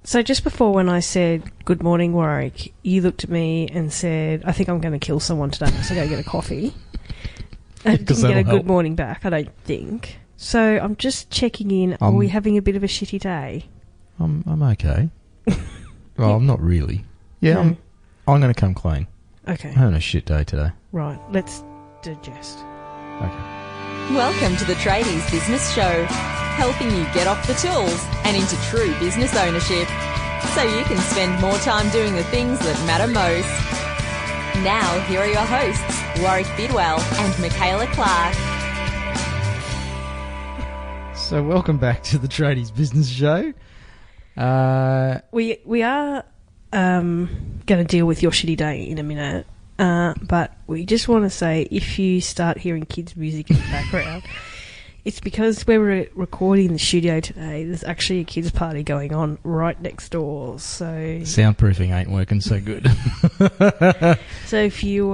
So just before when I said, good morning, Warwick, you looked at me and said, I think I'm going to kill someone today, so go get a coffee. I didn't get a good morning back, I don't think. So I'm just checking in. Are we having a bit of a shitty day? I'm okay. Well, I'm not really. Yeah, no. I'm going to come clean. Okay. I'm having a shit day today. Right, let's digest. Okay. Welcome to the Tradies Business Show, helping you get off the tools and into true business ownership, so you can spend more time doing the things that matter most. Now, here are your hosts, Warwick Bidwell and Michaela Clark. So welcome back to the Tradies Business Show. We are going to deal with your shitty day in a minute, but we just want to say if you start hearing kids' music in the background, it's because we're recording in the studio today. There's actually a kids' party going on right next door. So soundproofing ain't working so good. So if you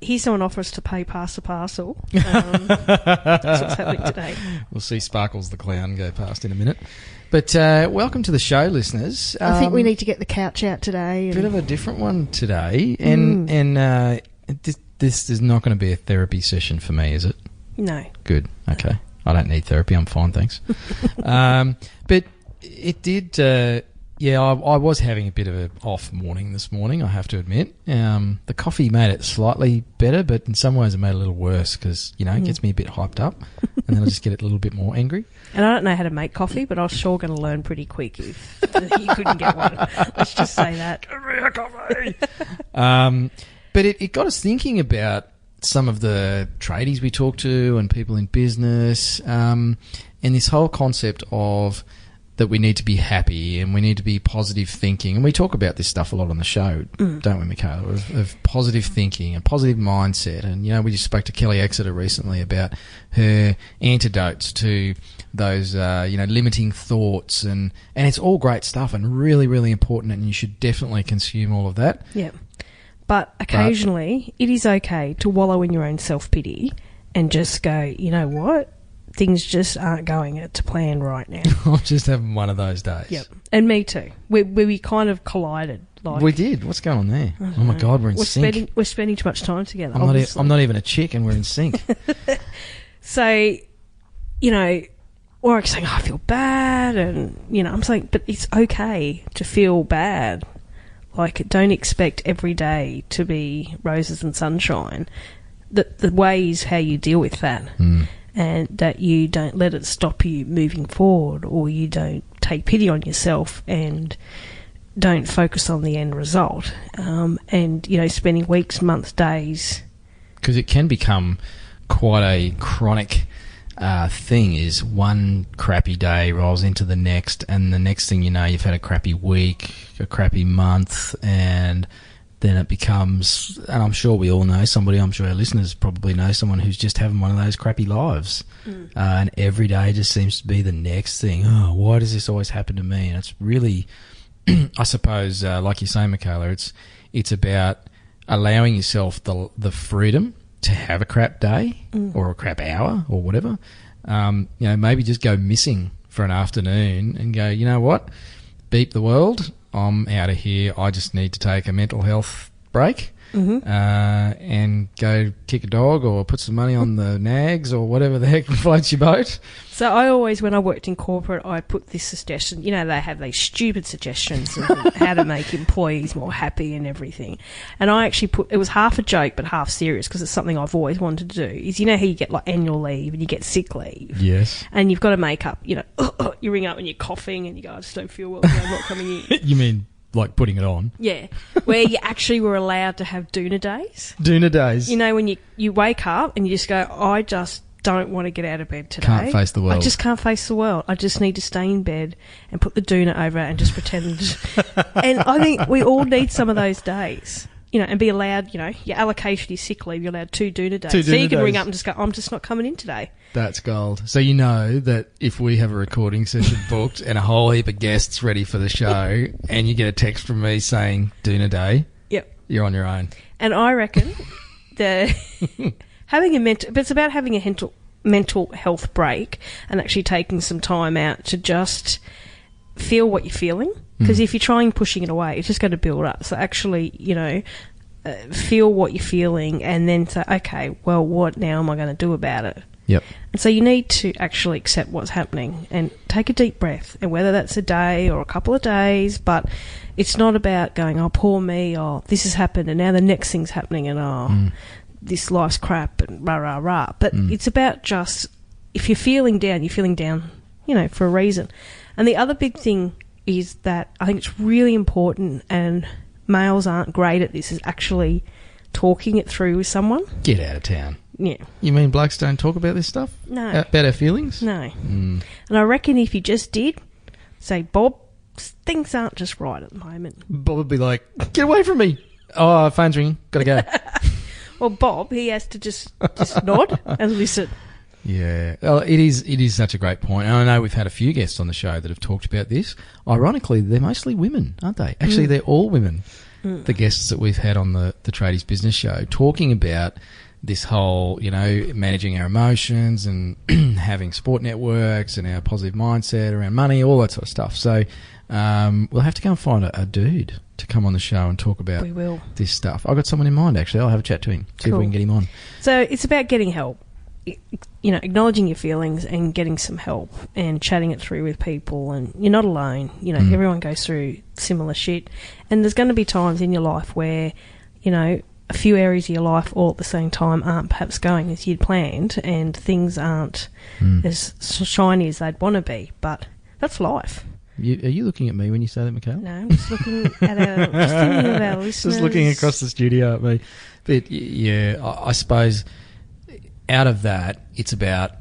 hear someone offer us to pay pass a parcel, that's what's happening today. We'll see Sparkles the Clown go past in a minute. But welcome to the show, listeners. I think we need to get the couch out today. A bit of a different one today. And this is not going to be a therapy session for me, is it? No. Good. Okay. I don't need therapy. I'm fine, thanks. But it did... I was having a bit of an off morning this morning, I have to admit. The coffee made it slightly better, but in some ways it made it a little worse because, it gets me a bit hyped up and then I just get a little bit more angry. And I don't know how to make coffee, but I was sure going to learn pretty quick if you couldn't get one. Let's just say that. Give me a coffee! But it got us thinking about some of the tradies we talk to and people in business, and this whole concept of that we need to be happy and we need to be positive thinking. And we talk about this stuff a lot on the show, don't we, Michaela, of positive thinking and positive mindset. And, we just spoke to Kelly Exeter recently about her antidotes to those, limiting thoughts. And it's all great stuff and really, really important, and you should definitely consume all of that. Yeah. But occasionally it is okay to wallow in your own self-pity and just go, you know what? Things just aren't going to plan right now. I'm just having one of those days. Yep. And me too. We kind of collided. We did. What's going on there? Oh, my God, we're in sync. We're spending too much time together. I'm not even a chick and we're in sync. So, Warwick's saying, I feel bad. And, I'm saying, but it's okay to feel bad. Like, don't expect every day to be roses and sunshine. The way is how you deal with that. And that you don't let it stop you moving forward, or you don't take pity on yourself and don't focus on the end result. And, spending weeks, months, days. Because it can become quite a chronic thing, is one crappy day rolls into the next, and the next thing you know, you've had a crappy week, a crappy month, and then it becomes, and I'm sure we all know somebody, I'm sure our listeners probably know someone who's just having one of those crappy lives. And every day just seems to be the next thing. Oh, why does this always happen to me? And it's really, I suppose, like you say, Michaela, it's about allowing yourself the freedom to have a crap day or a crap hour or whatever. Maybe just go missing for an afternoon and go, you know what? Beep the world. I'm out of here. I just need to take a mental health break and go kick a dog or put some money on the nags or whatever the heck floats your boat. So I always, when I worked in corporate, I put this suggestion, they have these stupid suggestions of how to make employees more happy and everything. And I actually it was half a joke but half serious because it's something I've always wanted to do, is how you get like annual leave and you get sick leave. Yes. And you've got to make up, you ring up and you're coughing and you go, I just don't feel well, I'm not coming in. You mean like putting it on? Yeah. Where you actually were allowed to have Doona days. Doona days. When you wake up and you just go, I just don't want to get out of bed today. Can't face the world. I just can't face the world. I just need to stay in bed and put the Doona over and just pretend. And I think we all need some of those days. And be allowed, your allocation is sick leave, you're allowed 2 Doona days. So you can ring up and just go, I'm just not coming in today. That's gold. So you know that if we have a recording session booked and a whole heap of guests ready for the show and you get a text from me saying Doona day, yep, you're on your own. And I reckon that it's about having a mental health break and actually taking some time out to just feel what you're feeling, because if you're trying pushing it away, it's just going to build up. So actually, feel what you're feeling and then say, okay, well, what now am I going to do about it? Yep. And so you need to actually accept what's happening and take a deep breath, and whether that's a day or a couple of days, but it's not about going, oh, poor me, or this has happened and now the next thing's happening and, this life's crap and rah, rah, rah. But it's about just, if you're feeling down, you're feeling down, for a reason. And the other big thing is that I think it's really important, and males aren't great at this, is actually talking it through with someone. Get out of town. Yeah. You mean blokes don't talk about this stuff? No. About our feelings? No. And I reckon if you just did, say, Bob, things aren't just right at the moment. Bob would be like, get away from me. Oh, phone's ringing. Gotta go. Well, Bob, he has to just nod and listen. Yeah. Well, it is such a great point. And I know we've had a few guests on the show that have talked about this. Ironically, they're mostly women, aren't they? Actually, they're all women. The guests that we've had on the Tradies Business Show talking about this whole, managing our emotions and having support networks and our positive mindset around money, all that sort of stuff. So we'll have to go and find a dude to come on the show and talk about this stuff. I've got someone in mind, actually. I'll have a chat to him, see if we can get him on. So it's about getting help. Acknowledging your feelings and getting some help and chatting it through with people, and you're not alone. Everyone goes through similar shit, and there's going to be times in your life where, a few areas of your life all at the same time aren't perhaps going as you'd planned, and things aren't as shiny as they'd want to be, but that's life. Are you looking at me when you say that, Michaela? No, I'm just looking at just thinking of our listeners. Just looking across the studio at me. But, yeah, I suppose out of that, it's about,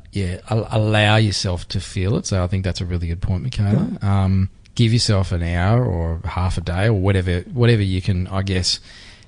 allow yourself to feel it. So I think that's a really good point, Michaela. Give yourself an hour or half a day or whatever you can, I guess.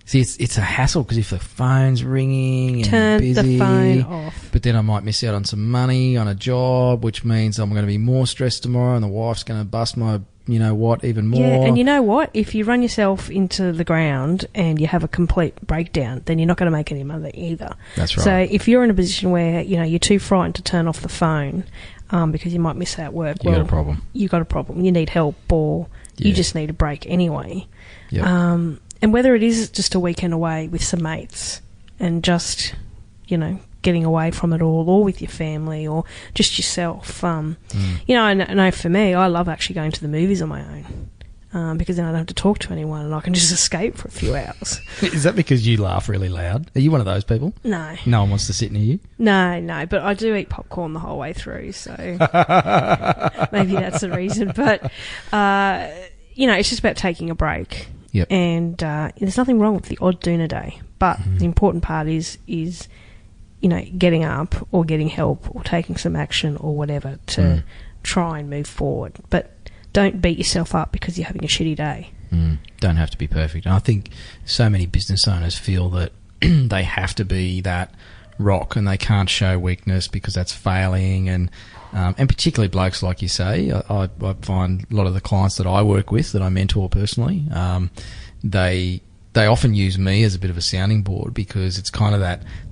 See, it's a hassle because if the phone's ringing and turn busy, the phone off. But then I might miss out on some money on a job, which means I'm going to be more stressed tomorrow, and the wife's going to bust my, even more. Yeah, and you know what? If you run yourself into the ground and you have a complete breakdown, then you're not going to make any money either. That's right. So if you're in a position where you're too frightened to turn off the phone because you might miss out work, you got a problem. You got a problem. You need help, or you just need a break anyway. Yep. And whether it is just a weekend away with some mates and getting away from it all, or with your family, or just yourself. I know for me, I love actually going to the movies on my own because then I don't have to talk to anyone and I can just escape for a few hours. Is that because you laugh really loud? Are you one of those people? No. No one wants to sit near you? No, but I do eat popcorn the whole way through, so maybe that's the reason. But, it's just about taking a break. Yep. And there's nothing wrong with the odd Doona day, but the important part is getting up or getting help or taking some action or whatever to try and move forward. But don't beat yourself up because you're having a shitty day. Don't have to be perfect. And I think so many business owners feel that they have to be that rock and they can't show weakness because that's failing, and particularly blokes, like you say. I find a lot of the clients that I work with, that I mentor personally, they often use me as a bit of a sounding board because it's kind of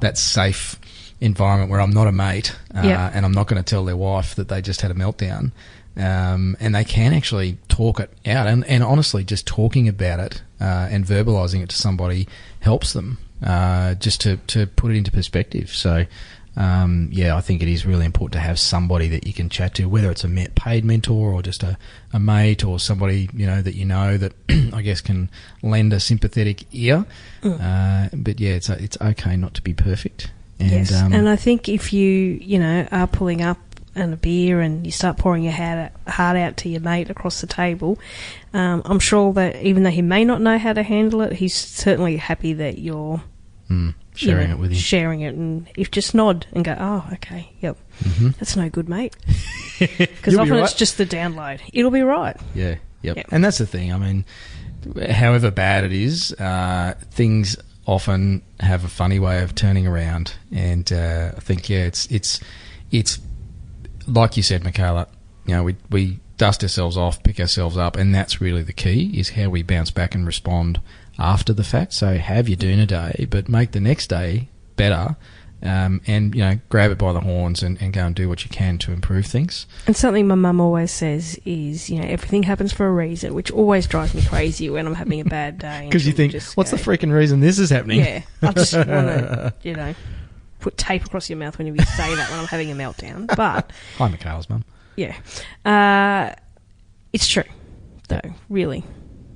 that safe environment where I'm not a mate and I'm not going to tell their wife that they just had a meltdown, and they can actually talk it out, and honestly just talking about it and verbalising it to somebody helps them just to put it into perspective. So I think it is really important to have somebody that you can chat to, whether it's a paid mentor or just a mate or somebody that I guess can lend a sympathetic ear. But it's okay not to be perfect. And, yes, and I think if you are pulling up and a beer and you start pouring your heart out to your mate across the table, I'm sure that even though he may not know how to handle it, he's certainly happy that you're sharing it with him. Sharing it, and if just nod and go, oh, okay, yep, that's no good, mate. Because often it's just the download. It'll be right. Yeah, yep. And that's the thing. I mean, however bad it is, things often have a funny way of turning around, and I think it's like you said, Michaela. We dust ourselves off, pick ourselves up, and that's really the key, is how we bounce back and respond after the fact. So have your Doona day, but make the next day better and grab it by the horns and go and do what you can to improve things. And something my mum always says is, everything happens for a reason, which always drives me crazy when I'm having a bad day. Because you think, what's the freaking reason this is happening? Yeah, I just want to, put tape across your mouth whenever you say that when I'm having a meltdown. But hi, Michaela's mum. Yeah, it's true, though. Really,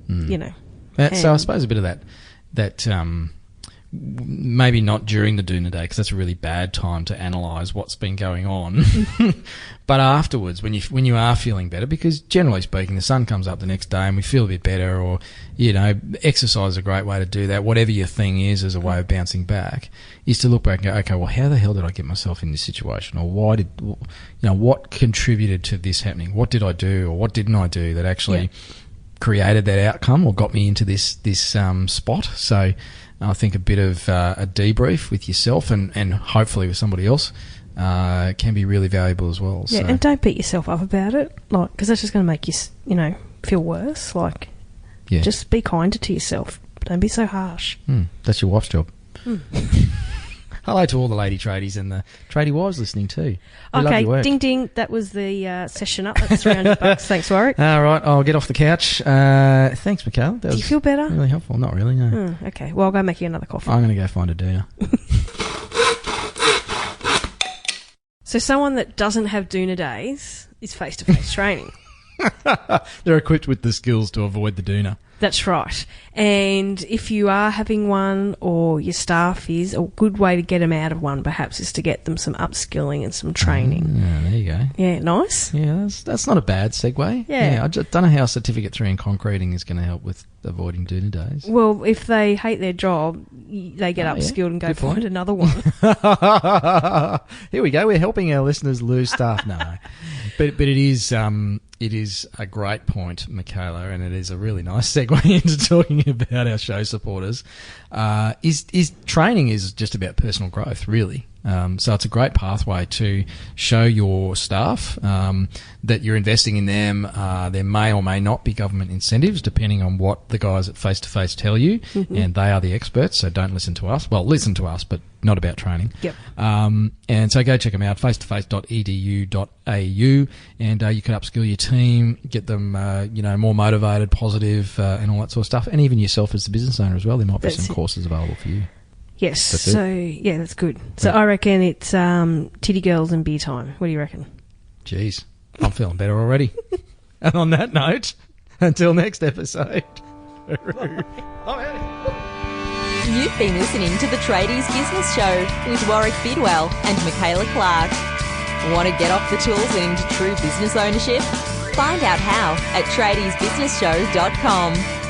So I suppose a bit of that maybe not during the Doona day, because that's a really bad time to analyse what's been going on. But afterwards, when you are feeling better, because generally speaking, the sun comes up the next day and we feel a bit better, or exercise is a great way to do that. Whatever your thing is as a way of bouncing back, is to look back and go, okay, well, how the hell did I get myself in this situation, or what contributed to this happening? What did I do, or what didn't I do that actually created that outcome or got me into this spot? So I think a bit of a debrief with yourself and hopefully with somebody else can be really valuable as well. Yeah, so. And don't beat yourself up about it, because that's just going to make you, feel worse. Just be kinder to yourself. Don't be so harsh. That's your wife's job. Hello to all the lady tradies and the tradie wives listening too. We love your work. Ding ding. That was the session up. That's $300. Thanks, Warwick. All right, I'll get off the couch. Thanks, Michaela. Do you feel better? Really helpful. Not really, no. Okay, well, I'll go make you another coffee. I'm going to go find a Doona. So someone that doesn't have Doona days is face-to-face training. They're equipped with the skills to avoid the Doona. That's right. And if you are having one, or your staff is, a good way to get them out of one perhaps is to get them some upskilling and some training. Yeah, there you go. Yeah, nice. Yeah, that's not a bad segue. Yeah. I just don't know how Certificate 3 in concreting is going to help with avoiding Doona days. Well, if they hate their job, they get upskilled and go Good find point. another one. Here we go. We're helping our listeners lose staff. No. But it is a great point, Michaela, and it is a really nice segue into talking about our show supporters. Is training is just about personal growth, really. So it's a great pathway to show your staff that you're investing in them. There may or may not be government incentives, depending on what the guys at Face to Face tell you, and they are the experts. So don't listen to us. Well, listen to us, but not about training. Yep. And so go check them out, facetoface.edu.au, and you can upskill your team, get them more motivated, positive, and all that sort of stuff, and even yourself as the business owner as well. There might be some courses available for you. Yes. That's good. So I reckon it's titty girls and beer time. What do you reckon? Jeez, I'm feeling better already. And on that note, until next episode. You've been listening to the Tradies Business Show with Warwick Bidwell and Michaela Clark. Want to get off the tools and into true business ownership? Find out how at tradiesbusinessshow.com.